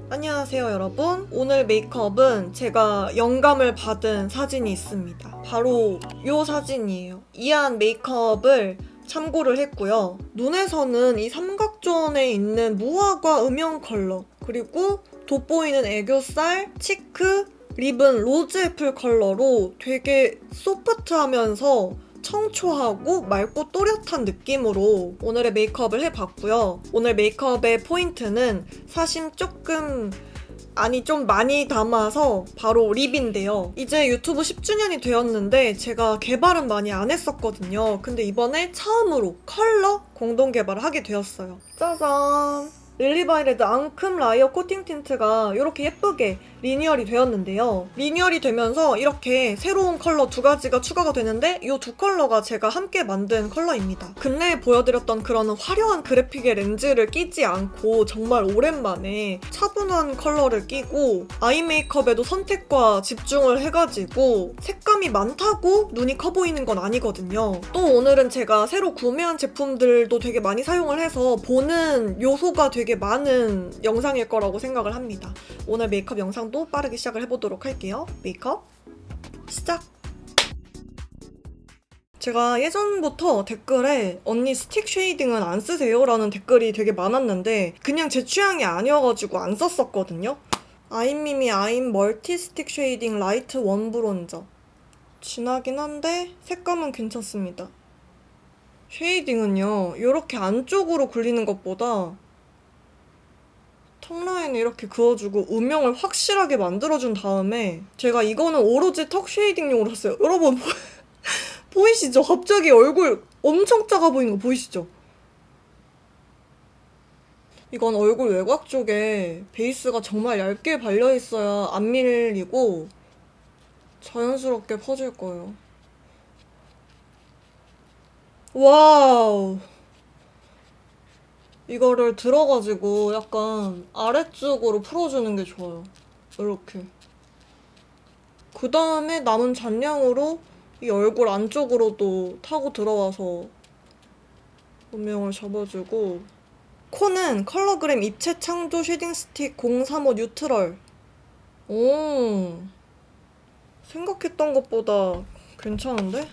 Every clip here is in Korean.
안녕하세요 여러분. 오늘 메이크업은 제가 영감을 받은 사진이 있습니다. 바로 이 사진이에요. 이한 메이크업을 참고를 했고요. 눈에서는 이 삼각존에 있는 무화과 음영 컬러, 그리고 돋보이는 애교살, 치크, 립은 로즈애플 컬러로 되게 소프트하면서 청초하고 맑고 또렷한 느낌으로 오늘의 메이크업을 해봤고요. 오늘 메이크업의 포인트는 사심 조금 좀 많이 담아서 바로 립인데요. 이제 유튜브 10주년이 되었는데 제가 개발은 많이 안 했었거든요. 근데 이번에 처음으로 컬러 공동 개발을 하게 되었어요. 짜잔! 릴리바이레드 앙큼 라이어 코팅 틴트가 이렇게 예쁘게 리뉴얼이 되었는데요. 리뉴얼이 되면서 이렇게 새로운 컬러 두 가지가 추가가 되는데 이 두 컬러가 제가 함께 만든 컬러입니다. 근래에 보여드렸던 그런 화려한 그래픽의 렌즈를 끼지 않고 정말 오랜만에 차분한 컬러를 끼고 아이 메이크업에도 선택과 집중을 해가지고 색감이 많다고 눈이 커 보이는 건 아니거든요. 또 오늘은 제가 새로 구매한 제품들도 되게 많이 사용을 해서 보는 요소가 되게 많은 영상일 거라고 생각을 합니다. 오늘 메이크업 영상도 빠르게 시작을 해보도록 할게요. 메이크업 시작! 제가 예전부터 댓글에 언니 스틱 쉐이딩은 안 쓰세요? 라는 댓글이 되게 많았는데 그냥 제 취향이 아니어가지고 안 썼었거든요. 아임미미 아임 멀티 스틱 쉐이딩 라이트 원 브론저. 진하긴 한데 색감은 괜찮습니다. 쉐이딩은요, 이렇게 안쪽으로 굴리는 것보다 턱 라인을 이렇게 그어주고 음영을 확실하게 만들어준 다음에 제가 이거는 오로지 턱 쉐이딩용으로 샀어요. 여러분 보이시죠? 갑자기 얼굴 엄청 작아 보이는 거 보이시죠? 이건 얼굴 외곽 쪽에 베이스가 정말 얇게 발려있어야 안 밀리고 자연스럽게 퍼질 거예요. 와우! 이거를 들어가지고 약간 아래쪽으로 풀어주는 게 좋아요. 이렇게. 그 다음에 남은 잔량으로 이 얼굴 안쪽으로도 타고 들어와서 음영을 잡아주고, 코는 컬러그램 입체 창조 쉐딩 스틱 035 뉴트럴. 오, 생각했던 것보다 괜찮은데?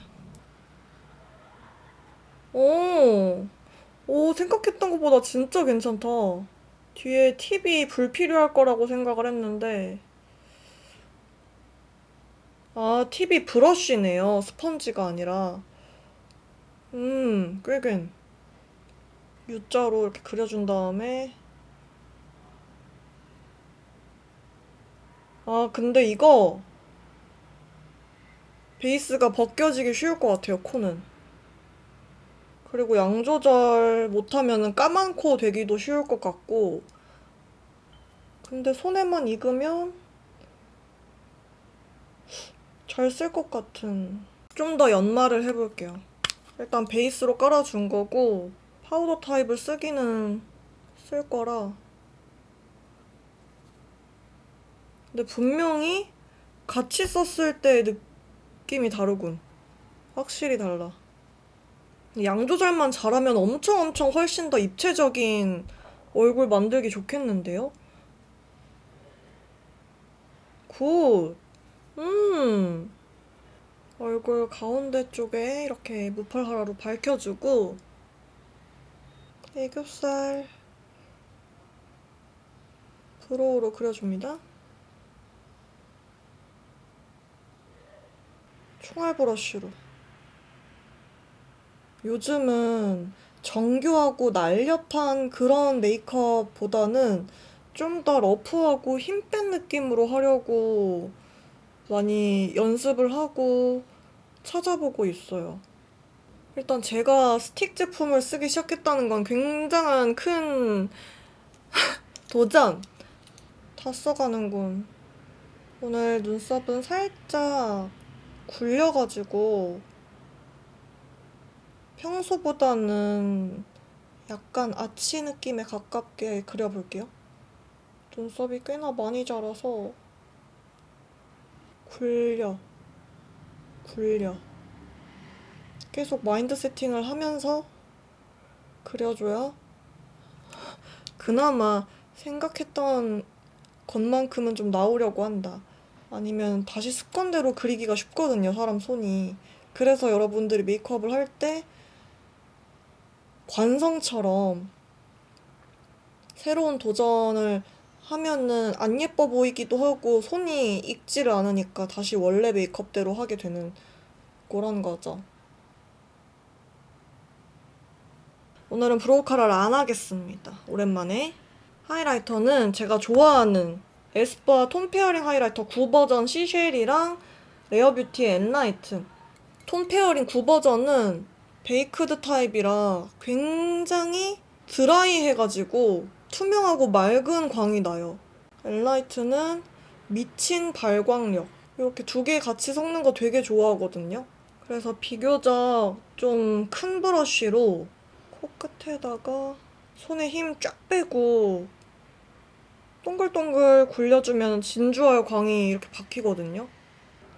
생각했던 것보다 진짜 괜찮다. 뒤에 팁이 불필요할 거라고 생각을 했는데, 팁이 브러쉬네요. 스펀지가 아니라. 꽤겐. U자로 이렇게 그려준 다음에. 근데 이거 베이스가 벗겨지기 쉬울 것 같아요, 코는. 그리고 양 조절 못하면은 까만 코 되기도 쉬울 것 같고. 근데 손에만 익으면 잘 쓸 것 같은. 좀 더 연마를 해볼게요. 일단 베이스로 깔아준 거고, 파우더 타입을 쓰기는 쓸 거라. 근데 분명히 같이 썼을 때의 느낌이 다르군. 확실히 달라. 양 조절만 잘하면 엄청 훨씬 더 입체적인 얼굴 만들기 좋겠는데요? 굿! 얼굴 가운데 쪽에 이렇게 무펄 컬러로 밝혀주고, 애교살 브로우로 그려줍니다. 총알 브러쉬로. 요즘은 정교하고 날렵한 그런 메이크업보다는 좀 더 러프하고 힘 뺀 느낌으로 하려고 많이 연습을 하고 찾아보고 있어요. 일단 제가 스틱 제품을 쓰기 시작했다는 건 굉장한 큰 도전! 다 써가는군. 오늘 눈썹은 살짝 굴려가지고 평소보다는 약간 아치 느낌에 가깝게 그려볼게요. 눈썹이 꽤나 많이 자라서 굴려 계속 마인드 세팅을 하면서 그려줘야 그나마 생각했던 것만큼은 좀 나오려고 한다. 아니면 다시 습관대로 그리기가 쉽거든요, 사람 손이. 그래서 여러분들이 메이크업을 할 때 관성처럼 새로운 도전을 하면은 안 예뻐 보이기도 하고 손이 익지를 않으니까 다시 원래 메이크업대로 하게 되는 거란 거죠. 오늘은 브로우 카라를 안 하겠습니다. 오랜만에. 하이라이터는 제가 좋아하는 에스쁘아 톤 페어링 하이라이터 9버전 시쉘이랑 레어뷰티의 엔라이트. 톤 페어링 9버전은 베이크드 타입이라 굉장히 드라이해가지고 투명하고 맑은 광이 나요. 엔라이트는 미친 발광력. 이렇게 두 개 같이 섞는 거 되게 좋아하거든요. 그래서 비교적 좀 큰 브러쉬로 코끝에다가 손에 힘 쫙 빼고 동글동글 굴려주면 진주알 광이 이렇게 박히거든요.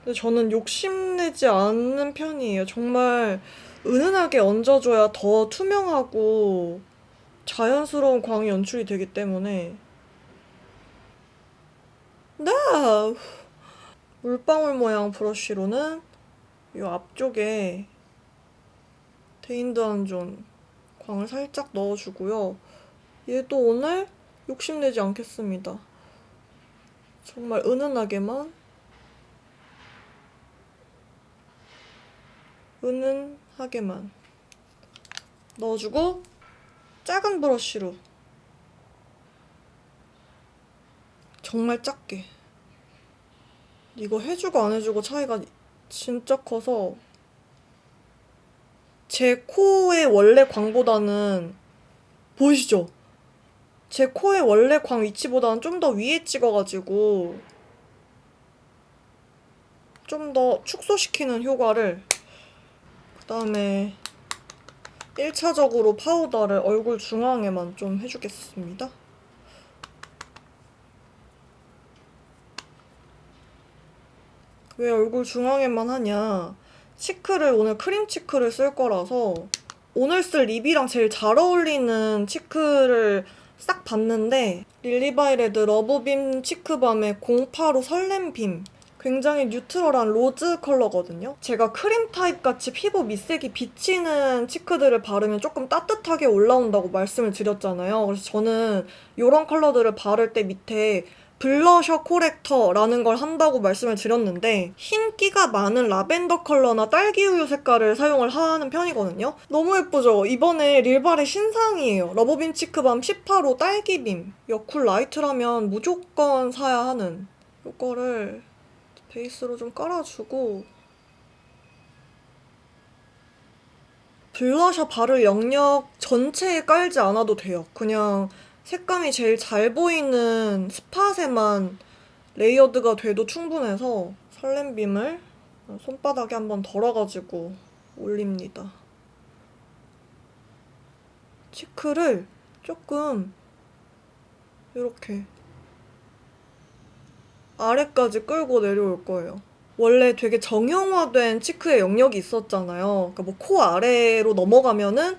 근데 저는 욕심내지 않는 편이에요. 정말 은은하게 얹어줘야 더 투명하고 자연스러운 광이 연출이 되기 때문에. 네! 물방울 모양 브러쉬로는 이 앞쪽에 데인드한존 광을 살짝 넣어주고요. 얘도 오늘 욕심내지 않겠습니다. 정말 은은하게만 넣어주고 작은 브러쉬로 정말 작게. 이거 해주고 안 해주고 차이가 진짜 커서 제 코의 원래 광보다는 보이시죠? 제 코의 원래 광 위치보다는 좀 더 위에 찍어가지고 좀 더 축소시키는 효과를. 그 다음에 1차적으로 파우더를 얼굴 중앙에만 좀 해주겠습니다. 왜 얼굴 중앙에만 하냐? 치크를 오늘 크림 치크를 쓸 거라서 오늘 쓸 립이랑 제일 잘 어울리는 치크를 싹 봤는데 릴리바이레드 러브빔 치크밤의 085 설렘빔. 굉장히 뉴트럴한 로즈 컬러거든요. 제가 크림 타입 같이 피부 밑색이 비치는 치크들을 바르면 조금 따뜻하게 올라온다고 말씀을 드렸잖아요. 그래서 저는 이런 컬러들을 바를 때 밑에 블러셔 코렉터라는 걸 한다고 말씀을 드렸는데 흰기가 많은 라벤더 컬러나 딸기우유 색깔을 사용을 하는 편이거든요. 너무 예쁘죠? 이번에 릴발의 신상이에요. 러브빔 치크밤 18호 딸기빔. 여쿨 라이트라면 무조건 사야 하는 이거를 베이스로 좀 깔아주고 블러셔 바를 영역 전체에 깔지 않아도 돼요. 그냥 색감이 제일 잘 보이는 스팟에만 레이어드가 돼도 충분해서 설렘빔을 손바닥에 한번 덜어가지고 올립니다. 치크를 조금 이렇게 아래까지 끌고 내려올 거예요. 원래 되게 정형화된 치크의 영역이 있었잖아요. 그러니까 뭐 코 아래로 넘어가면은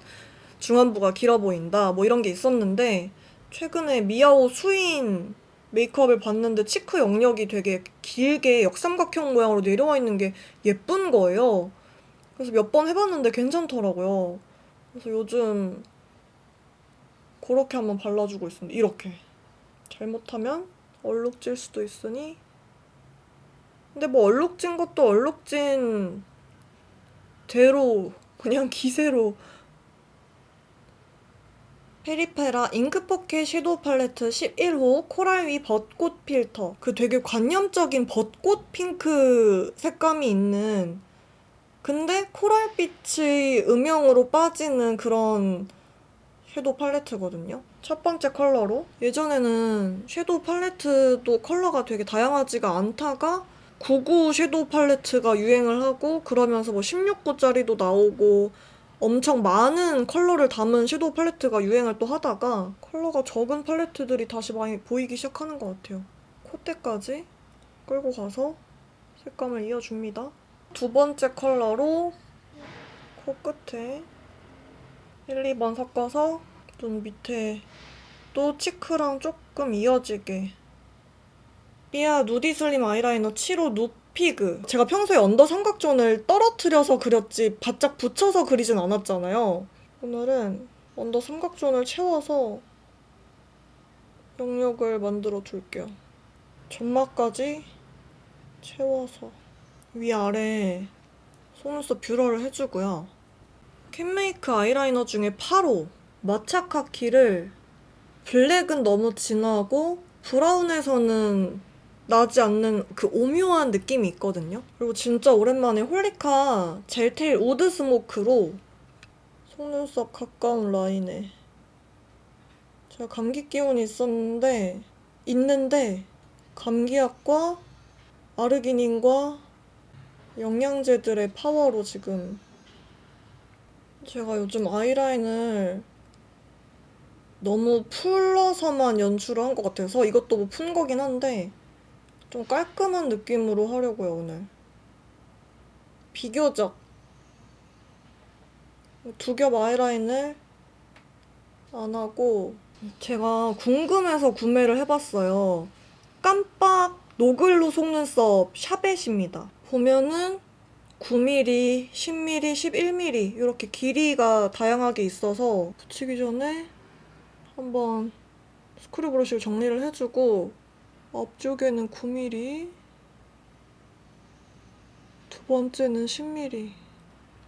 중안부가 길어 보인다 뭐 이런 게 있었는데 최근에 미아오 수인 메이크업을 봤는데 치크 영역이 되게 길게 역삼각형 모양으로 내려와 있는 게 예쁜 거예요. 그래서 몇 번 해봤는데 괜찮더라고요. 그래서 요즘 그렇게 한번 발라주고 있습니다. 이렇게. 잘못하면 얼룩질 수도 있으니. 근데 뭐 얼룩진 것도 얼룩진 대로 그냥 기세로. 페리페라 잉크 포켓 섀도우 팔레트 11호 코랄 위 벚꽃 필터. 그 되게 관념적인 벚꽃 핑크 색감이 있는 근데 코랄빛이 음영으로 빠지는 그런 섀도우 팔레트거든요. 첫 번째 컬러로. 예전에는 섀도우 팔레트도 컬러가 되게 다양하지가 않다가 99 섀도우 팔레트가 유행을 하고 그러면서 뭐 16호짜리도 나오고 엄청 많은 컬러를 담은 섀도우 팔레트가 유행을 또 하다가 컬러가 적은 팔레트들이 다시 많이 보이기 시작하는 것 같아요. 콧대까지 끌고 가서 색감을 이어줍니다. 두 번째 컬러로 코끝에 1, 2번 섞어서 눈 밑에 또 치크랑 조금 이어지게. 삐아 누디 슬림 아이라이너 7호 누피그. 제가 평소에 언더 삼각존을 떨어뜨려서 그렸지 바짝 붙여서 그리진 않았잖아요. 오늘은 언더 삼각존을 채워서 영역을 만들어 줄게요. 점막까지 채워서 위아래 속눈썹 뷰러를 해주고요. 캔메이크 아이라이너 중에 8호 마차 카키를 블랙은 너무 진하고 브라운에서는 나지 않는 그 오묘한 느낌이 있거든요. 그리고 진짜 오랜만에 홀리카 젤테일 우드 스모크로 속눈썹 가까운 라인에. 제가 감기 기운이 있는데 감기약과 아르기닌과 영양제들의 파워로 지금 제가 요즘 아이라인을 너무 풀러서만 연출을 한 것 같아서 이것도 뭐 푼 거긴 한데 좀 깔끔한 느낌으로 하려고요, 오늘. 비교적 두 겹 아이라인을 안 하고 제가 궁금해서 구매를 해봤어요. 깜빡 노글루 속눈썹 샤벳입니다. 보면은 9mm, 10mm, 11mm 이렇게 길이가 다양하게 있어서 붙이기 전에 한번 스크류 브러쉬로 정리를 해주고 앞쪽에는 9mm, 두 번째는 10mm,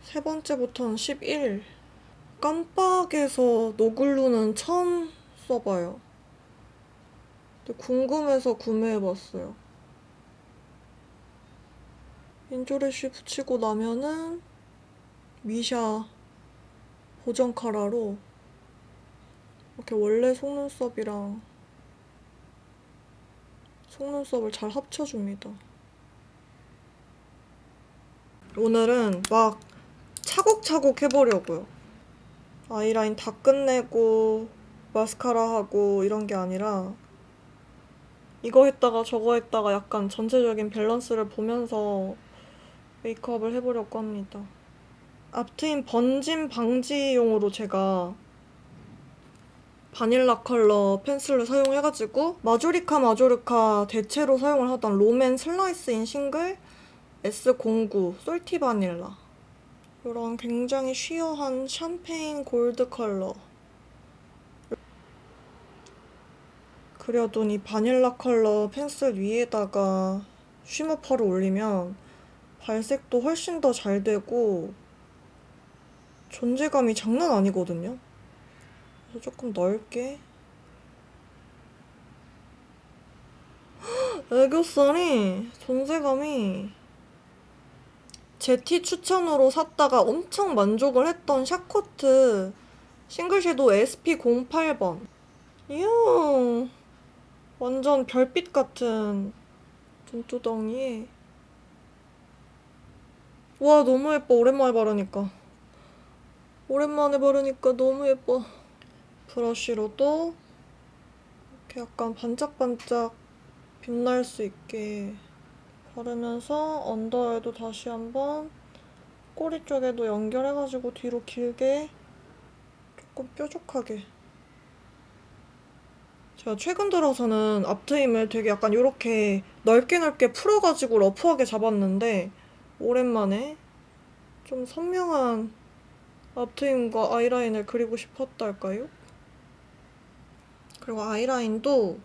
세 번째부터는 11. 깜빡에서 노글루는 처음 써봐요. 근데 궁금해서 구매해봤어요. 인조레쉬 붙이고 나면은 미샤 보정 카라로 이렇게 원래 속눈썹이랑 속눈썹을 잘 합쳐줍니다. 오늘은 막 차곡차곡 해보려고요. 아이라인 다 끝내고 마스카라 하고 이런 게 아니라 이거 했다가 저거 했다가 약간 전체적인 밸런스를 보면서 메이크업을 해보려고 합니다. 앞트임 번짐 방지용으로 제가 바닐라 컬러 펜슬을 사용해가지고 마조리카 대체로 사용을 하던 롬앤 슬라이스인 싱글 S09 솔티 바닐라, 이런 굉장히 쉬어한 샴페인 골드 컬러 그려둔 이 바닐라 컬러 펜슬 위에다가 쉬머펄을 올리면 발색도 훨씬 더 잘 되고 존재감이 장난 아니거든요. 그래서 조금 넓게. 애교살이 존재감이. 제티 추천으로 샀다가 엄청 만족을 했던 샤코트 싱글 섀도우 SP08번. 이야, 완전 별빛 같은 눈두덩이에. 와, 너무 예뻐. 오랜만에 바르니까 너무 예뻐. 브러쉬로도 이렇게 약간 반짝반짝 빛날 수 있게 바르면서 언더에도 다시 한번 꼬리 쪽에도 연결해가지고 뒤로 길게 조금 뾰족하게. 제가 최근 들어서는 앞트임을 되게 약간 이렇게 넓게 풀어가지고 러프하게 잡았는데 오랜만에 좀 선명한 앞트임과 아이라인을 그리고 싶었다 할까요? 그리고 아이라인도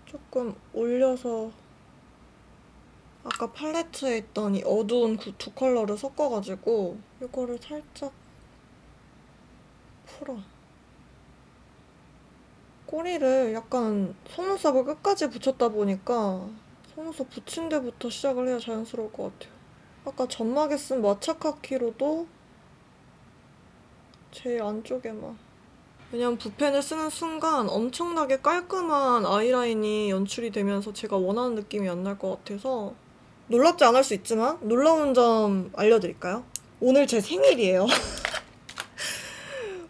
조금 올려서 아까 팔레트에 있던 이 어두운 두 컬러를 섞어가지고 이거를 살짝 풀어. 꼬리를 약간 속눈썹을 끝까지 붙였다 보니까 속눈썹 붙인 데부터 시작을 해야 자연스러울 것 같아요. 아까 점막에 쓴 마차 카키로도 제일 안쪽에만. 왜냐면 붓펜을 쓰는 순간 엄청나게 깔끔한 아이라인이 연출이 되면서 제가 원하는 느낌이 안 날 것 같아서. 놀랍지 않을 수 있지만 놀라운 점 알려드릴까요? 오늘 제 생일이에요.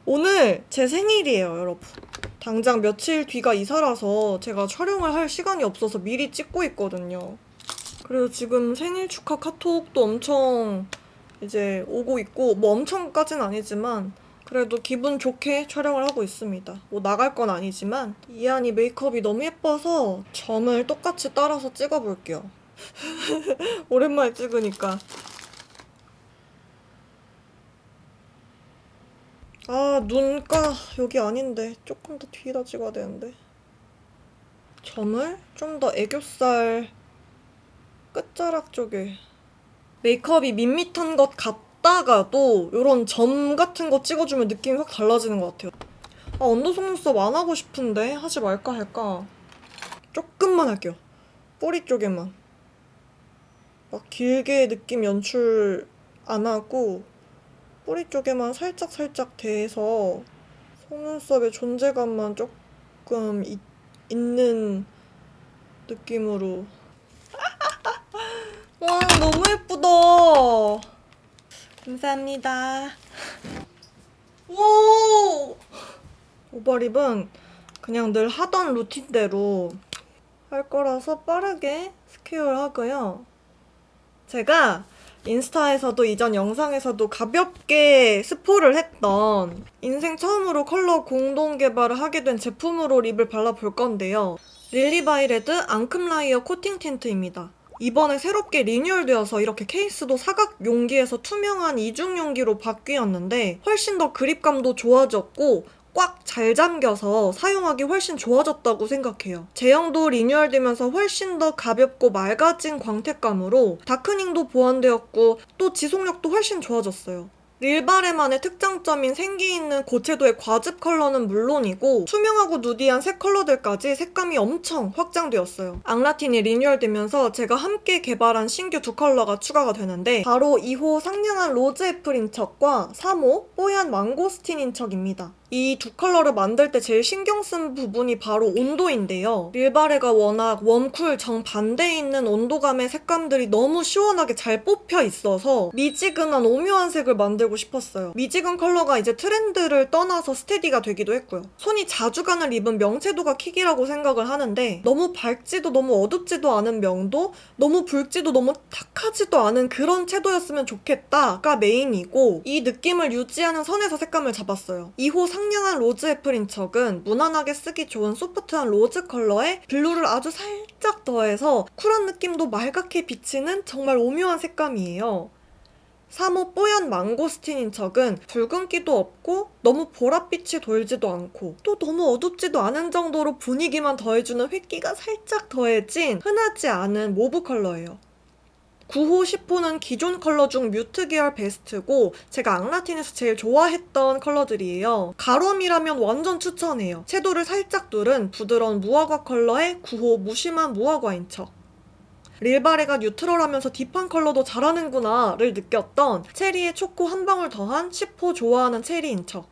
오늘 제 생일이에요, 여러분. 당장 며칠 뒤가 이사라서 제가 촬영을 할 시간이 없어서 미리 찍고 있거든요. 그래서 지금 생일 축하 카톡도 엄청 이제 오고 있고, 뭐 엄청까진 아니지만 그래도 기분 좋게 촬영을 하고 있습니다. 뭐 나갈 건 아니지만 이한이 메이크업이 너무 예뻐서 점을 똑같이 따라서 찍어볼게요. 오랜만에 찍으니까. 아, 눈가 여기 아닌데 조금 더 뒤에다 찍어야 되는데. 점을 좀 더 애교살 끝자락 쪽에. 메이크업이 밋밋한 것 같다가도 이런 점 같은 거 찍어주면 느낌이 확 달라지는 것 같아요. 아, 언더 속눈썹 안 하고 싶은데 하지 말까 할까. 조금만 할게요. 뿌리 쪽에만. 막 길게 느낌 연출 안 하고 뿌리 쪽에만 살짝 대서 속눈썹의 존재감만 조금 있는 느낌으로. 와, 너무 예쁘다. 감사합니다. 오! 오버립은 그냥 늘 하던 루틴대로 할 거라서 빠르게 스퀘어 하고요. 제가 인스타에서도 이전 영상에서도 가볍게 스포를 했던 인생 처음으로 컬러 공동 개발을 하게 된 제품으로 립을 발라볼 건데요. 릴리바이레드 앙큼라이어 코팅 틴트입니다. 이번에 새롭게 리뉴얼되어서 이렇게 케이스도 사각 용기에서 투명한 이중 용기로 바뀌었는데 훨씬 더 그립감도 좋아졌고 꽉 잘 잠겨서 사용하기 훨씬 좋아졌다고 생각해요. 제형도 리뉴얼되면서 훨씬 더 가볍고 맑아진 광택감으로 다크닝도 보완되었고 또 지속력도 훨씬 좋아졌어요. 릴바레만의 특장점인 생기 있는 고채도의 과즙 컬러는 물론이고 투명하고 누디한 색 컬러들까지 색감이 엄청 확장되었어요. 앙라틴이 리뉴얼되면서 제가 함께 개발한 신규 두 컬러가 추가가 되는데 바로 2호 상냥한 로즈 애플 인척과 3호 뽀얀 망고스틴 인척입니다. 이 두 컬러를 만들 때 제일 신경 쓴 부분이 바로 온도인데요. 릴바레가 워낙 웜쿨 정반대에 있는 온도감의 색감들이 너무 시원하게 잘 뽑혀 있어서 미지근한 오묘한 색을 만들고 싶었어요. 미지근 컬러가 이제 트렌드를 떠나서 스테디가 되기도 했고요. 손이 자주 가는 립은 명채도가 킥이라고 생각을 하는데 너무 밝지도 너무 어둡지도 않은 명도, 너무 붉지도 너무 탁하지도 않은 그런 채도였으면 좋겠다가 메인이고 이 느낌을 유지하는 선에서 색감을 잡았어요. 2호 상냥한 로즈 애플 인척은 무난하게 쓰기 좋은 소프트한 로즈 컬러에 블루를 아주 살짝 더해서 쿨한 느낌도 말갛게 비치는 정말 오묘한 색감이에요. 3호 뽀얀 망고스틴 인척은 붉은기도 없고 너무 보랏빛이 돌지도 않고 또 너무 어둡지도 않은 정도로 분위기만 더해주는 획기가 살짝 더해진 흔하지 않은 모브 컬러예요. 9호, 10호는 기존 컬러 중 뮤트 계열 베스트고 제가 앙라틴에서 제일 좋아했던 컬러들이에요. 가롬이라면 완전 추천해요. 채도를 살짝 누른 부드러운 무화과 컬러의 9호 무심한 무화과 인척. 릴바레가 뉴트럴하면서 딥한 컬러도 잘하는구나 를 느꼈던 체리에 초코 한 방울 더한 10호 좋아하는 체리 인척.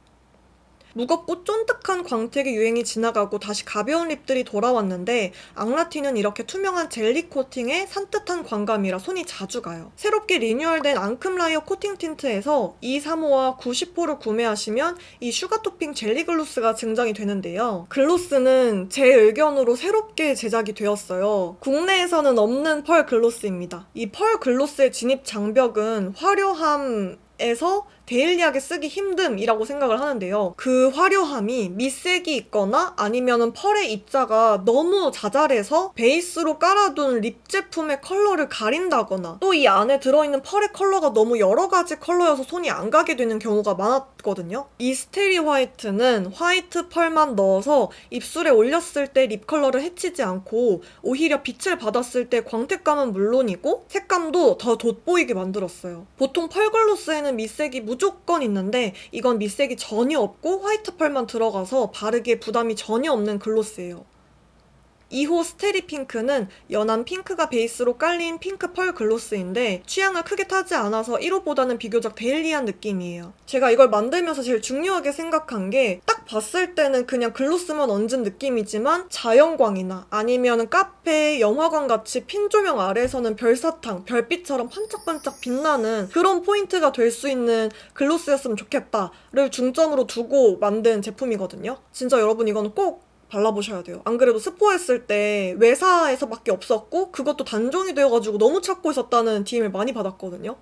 무겁고 쫀득한 광택의 유행이 지나가고 다시 가벼운 립들이 돌아왔는데 앙라틴은 이렇게 투명한 젤리 코팅에 산뜻한 광감이라 손이 자주 가요. 새롭게 리뉴얼된 앙큼라이어 코팅 틴트에서 2, 3호와 9, 10호를 구매하시면 이 슈가 토핑 젤리 글로스가 증정이 되는데요. 글로스는 제 의견으로 새롭게 제작이 되었어요. 국내에서는 없는 펄 글로스입니다. 이 펄 글로스의 진입 장벽은 화려함에서 데일리하게 쓰기 힘듦이라고 생각을 하는데요. 그 화려함이 밑색이 있거나 아니면은 펄의 입자가 너무 자잘해서 베이스로 깔아둔 립 제품의 컬러를 가린다거나 또 이 안에 들어있는 펄의 컬러가 너무 여러 가지 컬러여서 손이 안 가게 되는 경우가 많았거든요. 이 스테리 화이트는 화이트 펄만 넣어서 입술에 올렸을 때 립 컬러를 해치지 않고 오히려 빛을 받았을 때 광택감은 물론이고 색감도 더 돋보이게 만들었어요. 보통 펄 글로스에는 밑색이 무조건 있는데 이건 밑색이 전혀 없고 화이트 펄만 들어가서 바르기에 부담이 전혀 없는 글로스예요. 2호 스테리 핑크는 연한 핑크가 베이스로 깔린 핑크 펄 글로스인데 취향을 크게 타지 않아서 1호보다는 비교적 데일리한 느낌이에요. 제가 이걸 만들면서 제일 중요하게 생각한 게 딱 봤을 때는 그냥 글로스만 얹은 느낌이지만 자연광이나 아니면 카페, 영화관 같이 핀 조명 아래에서는 별사탕, 별빛처럼 반짝반짝 빛나는 그런 포인트가 될 수 있는 글로스였으면 좋겠다를 중점으로 두고 만든 제품이거든요. 진짜 여러분 이거는 꼭 발라보셔야 돼요. 안 그래도 스포했을 때 외사에서밖에 없었고 그것도 단종이 되어가지고 너무 찾고 있었다는 DM을 많이 받았거든요.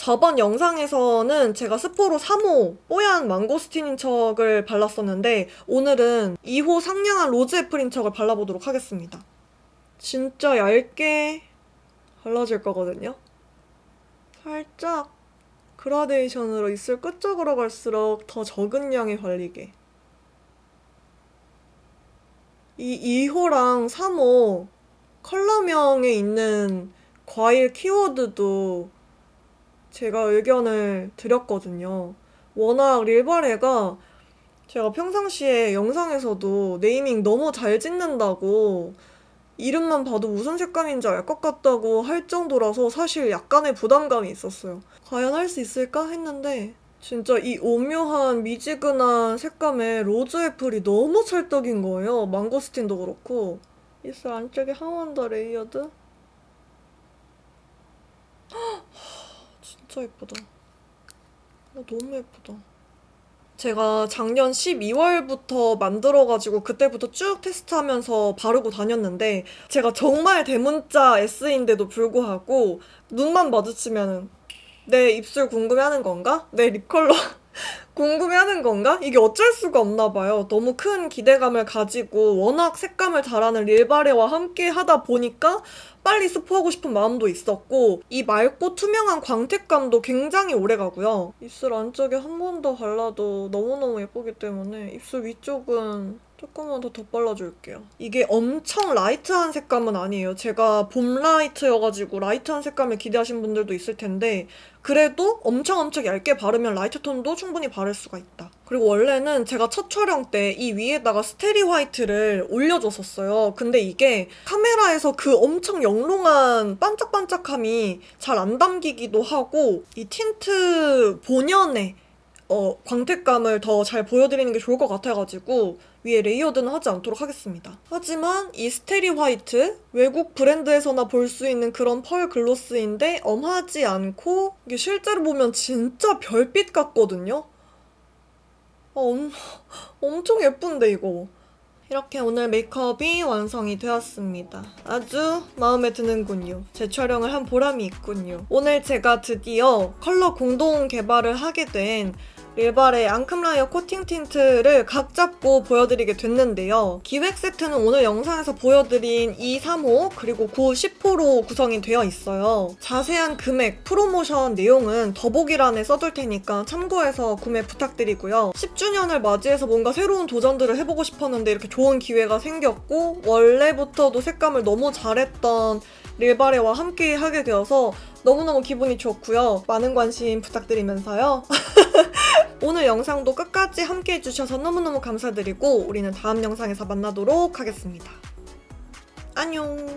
저번 영상에서는 제가 스포로 3호 뽀얀 망고스틴인 척을 발랐었는데 오늘은 2호 상냥한 로즈 애플인 척을 발라보도록 하겠습니다. 진짜 얇게 발라줄 거거든요. 살짝 그라데이션으로 입술 끝쪽으로 갈수록 더 적은 양에 발리게. 이 2호랑 3호 컬러명에 있는 과일 키워드도 제가 의견을 드렸거든요. 워낙 릴바레가 제가 평상시에 영상에서도 네이밍 너무 잘 짓는다고 이름만 봐도 무슨 색감인지 알 것 같다고 할 정도라서 사실 약간의 부담감이 있었어요. 과연 할 수 있을까 했는데 진짜 이 오묘한 미지근한 색감에 로즈 애플이 너무 찰떡인 거예요. 망고스틴도 그렇고. 입술 안쪽에 한 번 더 레이어드. 진짜 예쁘다. 너무 예쁘다. 제가 작년 12월부터 만들어가지고 그때부터 쭉 테스트하면서 바르고 다녔는데 제가 정말 대문자 S인데도 불구하고 눈만 마주치면은 내 입술 궁금해하는 건가? 내 립 컬러 궁금해하는 건가? 이게 어쩔 수가 없나 봐요. 너무 큰 기대감을 가지고 워낙 색감을 잘하는 릴바레와 함께 하다 보니까 빨리 스포하고 싶은 마음도 있었고 이 맑고 투명한 광택감도 굉장히 오래가고요. 입술 안쪽에 한 번 더 발라도 너무너무 예쁘기 때문에 입술 위쪽은 조금만 더 덧발라줄게요. 이게 엄청 라이트한 색감은 아니에요. 제가 봄 라이트여가지고 라이트한 색감을 기대하신 분들도 있을 텐데 그래도 엄청 얇게 바르면 라이트 톤도 충분히 바를 수가 있다. 그리고 원래는 제가 첫 촬영 때 이 위에다가 스테리 화이트를 올려줬었어요. 근데 이게 카메라에서 그 엄청 영롱한 반짝반짝함이 잘 안 담기기도 하고 이 틴트 본연의 광택감을 더 잘 보여드리는 게 좋을 것 같아가지고 위에 레이어드는 하지 않도록 하겠습니다. 하지만 이 스테리 화이트 외국 브랜드에서나 볼 수 있는 그런 펄 글로스인데 엄하지 않고 이게 실제로 보면 진짜 별빛 같거든요. 엄청 예쁜데 이거. 이렇게 오늘 메이크업이 완성이 되었습니다. 아주 마음에 드는군요. 재촬영을 한 보람이 있군요. 오늘 제가 드디어 컬러 공동 개발을 하게 된 릴바레 앙큼라이어 코팅 틴트를 각 잡고 보여드리게 됐는데요. 기획 세트는 오늘 영상에서 보여드린 2, 3호 그리고 9, 10호로 구성이 되어 있어요. 자세한 금액, 프로모션 내용은 더보기란에 써둘 테니까 참고해서 구매 부탁드리고요. 10주년을 맞이해서 뭔가 새로운 도전들을 해보고 싶었는데 이렇게 좋은 기회가 생겼고 원래부터도 색감을 너무 잘했던 릴바레와 함께 하게 되어서 너무너무 기분이 좋고요. 많은 관심 부탁드리면서요. 오늘 영상도 끝까지 함께 해주셔서 너무너무 감사드리고 우리는 다음 영상에서 만나도록 하겠습니다. 안녕.